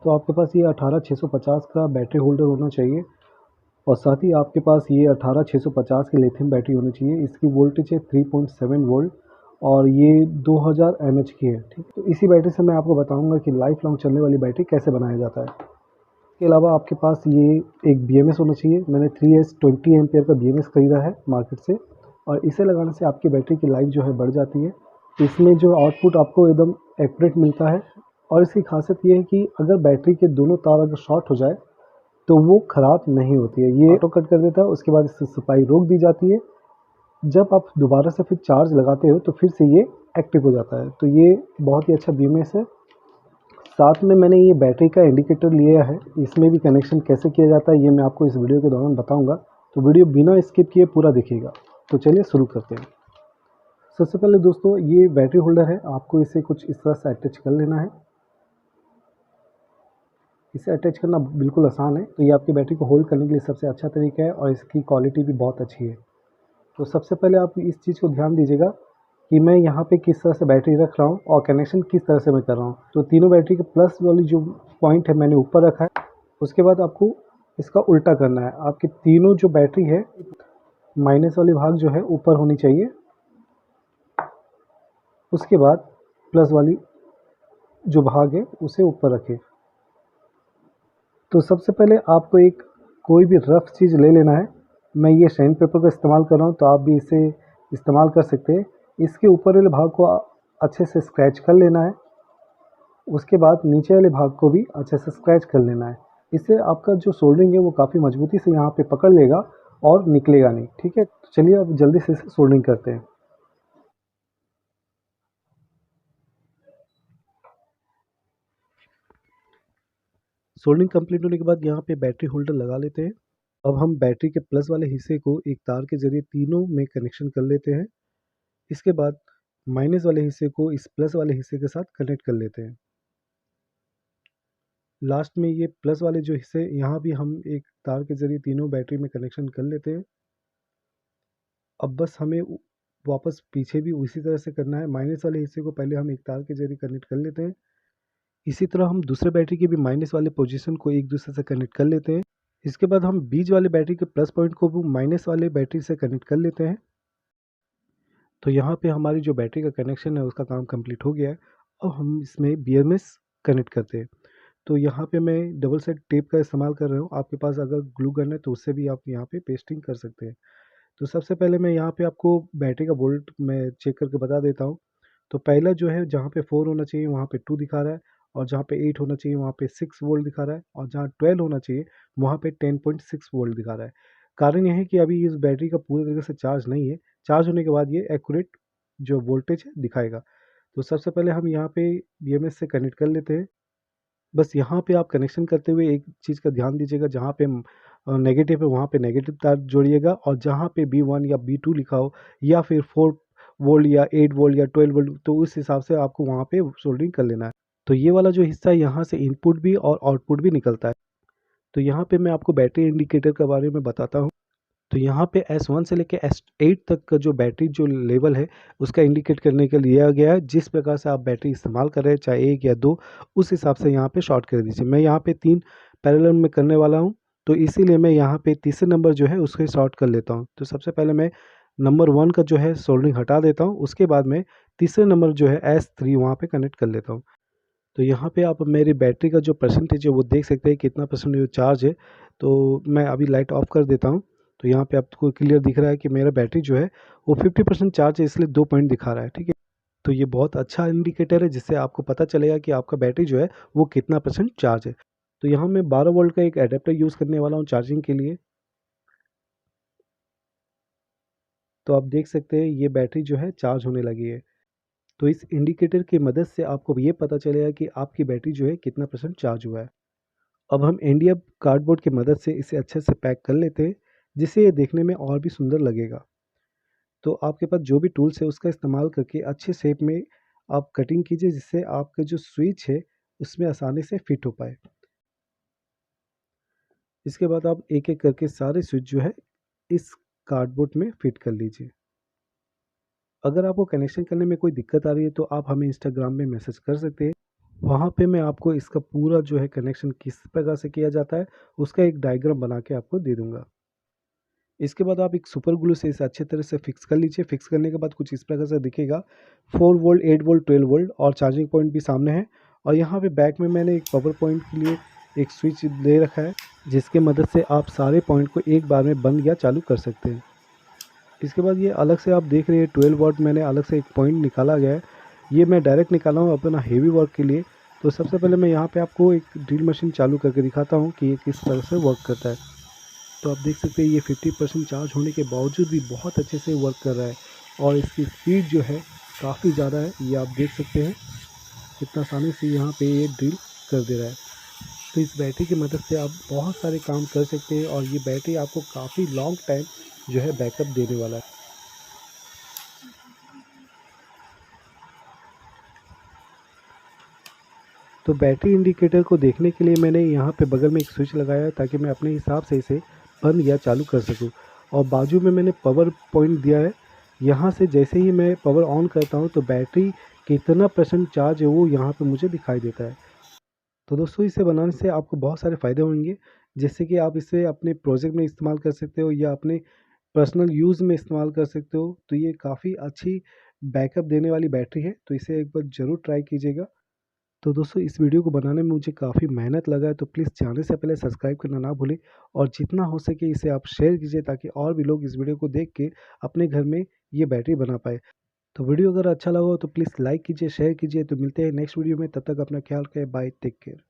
तो आपके पास ये 18650 का बैटरी होल्डर होना चाहिए और साथ ही आपके पास ये 18650 की लिथियम बैटरी होनी चाहिए। इसकी वोल्टेज है 3.7 वोल्ट और ये 2000 mAh की है। ठीक, तो इसी बैटरी से मैं आपको बताऊंगा कि लाइफ लॉन्ग चलने वाली बैटरी कैसे बनाया जाता है। इसके अलावा आपके पास ये एक BMS होना चाहिए। मैंने 3S 20 एम्पियर का BMS खरीदा है मार्केट से और इसे लगाने से आपकी बैटरी की लाइफ जो है बढ़ जाती है। इसमें जो आउटपुट आपको एकदम एक्यूरेट मिलता है और इसकी खासियत ये है कि अगर बैटरी के दोनों तार अगर शॉर्ट हो जाए तो वो ख़राब नहीं होती है। ये ऑटो कट कर देता है, उसके बाद इससे सफाई रोक दी जाती है। जब आप दोबारा से फिर चार्ज लगाते हो तो फिर से ये एक्टिव हो जाता है। तो ये बहुत ही अच्छा BMS है। साथ में मैंने ये बैटरी का इंडिकेटर लिया है, इसमें भी कनेक्शन कैसे किया जाता है ये मैं आपको इस वीडियो के दौरान बताऊंगा। तो वीडियो बिना स्किप किए पूरा देखिएगा। तो चलिए शुरू करते हैं। सबसे पहले दोस्तों ये बैटरी होल्डर है, आपको इसे कुछ इस तरह से अटैच कर लेना है। इसे अटैच करना बिल्कुल आसान है। तो ये आपकी बैटरी को होल्ड करने के लिए सबसे अच्छा तरीका है और इसकी क्वालिटी भी बहुत अच्छी है। तो सबसे पहले आप इस चीज़ को ध्यान दीजिएगा कि मैं यहाँ पे किस तरह से बैटरी रख रहा हूँ और कनेक्शन किस तरह से मैं कर रहा हूँ। तो तीनों बैटरी के प्लस वाली जो पॉइंट है मैंने ऊपर रखा है। उसके बाद आपको इसका उल्टा करना है। आपकी तीनों जो बैटरी है माइनस वाली भाग जो है ऊपर होनी चाहिए, उसके बाद प्लस वाली जो भाग है उसे ऊपर रखें। तो सबसे पहले आपको एक कोई भी रफ चीज़ ले लेना है। मैं ये सैंड पेपर का इस्तेमाल कर रहा हूँ, तो आप भी इसे इस्तेमाल कर सकते हैं। इसके ऊपर वाले भाग को अच्छे से स्क्रैच कर लेना है। उसके बाद नीचे वाले भाग को भी अच्छे से स्क्रैच कर लेना है। इससे आपका जो सोल्डरिंग है वो काफ़ी मजबूती से यहाँ पे पकड़ लेगा और निकलेगा नहीं। ठीक है, तो चलिए अब जल्दी से इसे सोल्डरिंग करते हैं। सोल्डरिंग कंप्लीट होने के बाद यहाँ पे बैटरी होल्डर लगा लेते हैं। अब हम बैटरी के प्लस वाले हिस्से को एक तार के जरिए तीनों में कनेक्शन कर लेते हैं। इसके बाद माइनस वाले हिस्से को इस प्लस वाले हिस्से के साथ कनेक्ट कर लेते हैं। लास्ट में ये प्लस वाले जो हिस्से यहाँ भी हम एक तार के जरिए तीनों बैटरी में कनेक्शन कर लेते हैं। अब बस हमें वापस पीछे भी उसी तरह से करना है। माइनस वाले हिस्से को पहले हम एक तार के जरिए कनेक्ट कर लेते हैं। इसी तरह हम दूसरे बैटरी के भी माइनस वाले पोजीशन को एक दूसरे से कनेक्ट कर लेते हैं। इसके बाद हम बीच वाले बैटरी के प्लस पॉइंट को भी माइनस वाले बैटरी से कनेक्ट कर लेते हैं। तो यहाँ पे हमारी जो बैटरी का कनेक्शन है उसका काम कंप्लीट हो गया है। अब हम इसमें BMS कनेक्ट करते हैं। तो यहाँ पे मैं डबल साइड टेप का इस्तेमाल कर रहा हूँ। आपके पास अगर ग्लू गन है तो उससे भी आप यहाँ पे पेस्टिंग कर सकते हैं। तो सबसे पहले मैं यहाँ पे आपको बैटरी का वोल्ट मैं चेक करके बता देता हूँ। तो पहला जो है जहाँ पे 4 होना चाहिए वहाँ पे 2 दिखा रहा है और जहाँ पे 8 होना चाहिए वहाँ पे 6 वोल्ट दिखा रहा है और जहाँ 12 होना चाहिए वहाँ पे 10.6 वोल्ट दिखा रहा है। कारण ये है कि अभी इस बैटरी का पूरी तरीके से चार्ज नहीं है। चार्ज होने के बाद ये एक्यूरेट जो वोल्टेज है दिखाएगा। तो सबसे पहले हम यहाँ पे BMS से कनेक्ट कर लेते हैं। बस यहाँ पे आप कनेक्शन करते हुए एक चीज़ का ध्यान दीजिएगा, जहाँ पे नेगेटिव है वहाँ पे नेगेटिव तार जोड़िएगा और जहाँ पे B1 या B2 लिखा हो या फिर 4 वोल्ट या 8 वोल्ट या 12 वोल्ट तो उस हिसाब से आपको वहाँ पे सोल्डरिंग कर लेना है। तो ये वाला जो हिस्सा है यहाँ से इनपुट भी और आउटपुट भी निकलता है। तो यहाँ पे मैं आपको बैटरी इंडिकेटर के बारे में बताता हूँ। तो यहाँ पे S1 से लेके S8 तक का जो बैटरी जो लेवल है उसका इंडिकेट करने के लिए दिया गया है। जिस प्रकार से आप बैटरी इस्तेमाल कर रहे हैं चाहे 1 या 2 उस हिसाब से यहाँ पे शॉर्ट कर दीजिए। मैं यहाँ पे 3 पैरेलल में करने वाला हूँ तो इसीलिए मैं यहाँ पे तीसरे नंबर जो है उसको शॉर्ट कर लेता हूँ। तो सबसे पहले मैं नंबर 1 का जो है सोल्डरिंग हटा देता हूँ। उसके बाद मैं तीसरे नंबर जो है S3 वहाँ पे कनेक्ट कर लेता हूँ। तो यहाँ पे आप मेरी बैटरी का जो परसेंटेज है वो देख सकते हैं कितना परसेंट चार्ज है। तो मैं अभी लाइट ऑफ कर देता हूँ। तो यहाँ पे आपको क्लियर दिख रहा है कि मेरा बैटरी जो है वो 50% चार्ज है, इसलिए 2 पॉइंट दिखा रहा है। ठीक है, तो ये बहुत अच्छा इंडिकेटर है जिससे आपको पता चलेगा कि आपका बैटरी जो है वो कितना परसेंट चार्ज है। तो यहाँ मैं 12 वोल्ट का एक एडेप्टर यूज़ करने वाला हूँ चार्जिंग के लिए। तो आप देख सकते हैं ये बैटरी जो है चार्ज होने लगी है। तो इस इंडिकेटर की मदद से आपको ये पता चलेगा कि आपकी बैटरी जो है कितना परसेंट चार्ज हुआ है। अब हम इंडिया कार्डबोर्ड की मदद से इसे अच्छे से पैक कर लेते हैं जिससे ये देखने में और भी सुंदर लगेगा। तो आपके पास जो भी टूल्स है उसका इस्तेमाल करके अच्छे शेप में आप कटिंग कीजिए जिससे आपका जो स्विच है उसमें आसानी से फिट हो पाए। इसके बाद आप एक एक करके सारे स्विच जो है इस कार्डबोर्ड में फिट कर लीजिए। अगर आपको कनेक्शन करने में कोई दिक्कत आ रही है तो आप हमें इंस्टाग्राम में मैसेज कर सकते हैं। वहाँ पे मैं आपको इसका पूरा जो है कनेक्शन किस प्रकार से किया जाता है उसका एक डायग्राम बना के आपको दे दूँगा। इसके बाद आप एक सुपर ग्लू से इसे अच्छे तरह से फिक्स कर लीजिए। फिक्स करने के बाद कुछ इस प्रकार से दिखेगा। 4 वोल्ट, 8 वोल्ट, 12 वोल्ट और चार्जिंग पॉइंट भी सामने है। और यहाँ पे बैक में मैंने एक पावर पॉइंट के लिए एक स्विच दे रखा है, जिसके मदद से आप सारे पॉइंट को एक बार में बंद या चालू कर सकते हैं। इसके बाद ये अलग से आप देख रहे हैं 12 वॉट मैंने अलग से एक पॉइंट निकाला गया है। ये मैं डायरेक्ट निकाला हूँ अपना हेवी वर्क के लिए। तो सबसे पहले मैं यहाँ पे आपको एक ड्रिल मशीन चालू करके दिखाता हूँ कि ये किस तरह से वर्क करता है। तो आप देख सकते हैं ये 50% चार्ज होने के बावजूद भी बहुत अच्छे से वर्क कर रहा है और इसकी स्पीड जो है काफ़ी ज़्यादा है। ये आप देख सकते हैं कितना आसानी से यहाँ पे ये ड्रिल कर दे रहा है। तो इस बैटरी की मदद से आप बहुत सारे काम कर सकते हैं और ये बैटरी आपको काफ़ी लॉन्ग टाइम जो है बैकअप देने वाला है। तो बैटरी इंडिकेटर को देखने के लिए मैंने यहाँ पे बगल में एक स्विच लगाया है ताकि मैं अपने हिसाब से इसे बंद या चालू कर सकूँ। और बाजू में मैंने पावर पॉइंट दिया है। यहाँ से जैसे ही मैं पावर ऑन करता हूँ तो बैटरी कितना परसेंट चार्ज है वो यहाँ पे मुझे दिखाई देता है। तो दोस्तों इसे बनाने से आपको बहुत सारे फ़ायदे होंगे, जैसे कि आप इसे अपने प्रोजेक्ट में इस्तेमाल कर सकते हो या अपने पर्सनल यूज़ में इस्तेमाल कर सकते हो। तो ये काफ़ी अच्छी बैकअप देने वाली बैटरी है, तो इसे एक बार ज़रूर ट्राई कीजिएगा। तो दोस्तों इस वीडियो को बनाने में मुझे काफ़ी मेहनत लगा है, तो प्लीज़ जाने से पहले सब्सक्राइब करना ना भूलें और जितना हो सके इसे आप शेयर कीजिए ताकि और भी लोग इस वीडियो को देख के अपने घर में ये बैटरी बना पाए। तो वीडियो अगर अच्छा लगा हो तो प्लीज़ लाइक कीजिए, शेयर कीजिए। तो मिलते हैं नेक्स्ट वीडियो में, तब तक अपना ख्याल रखें। Bye, take care.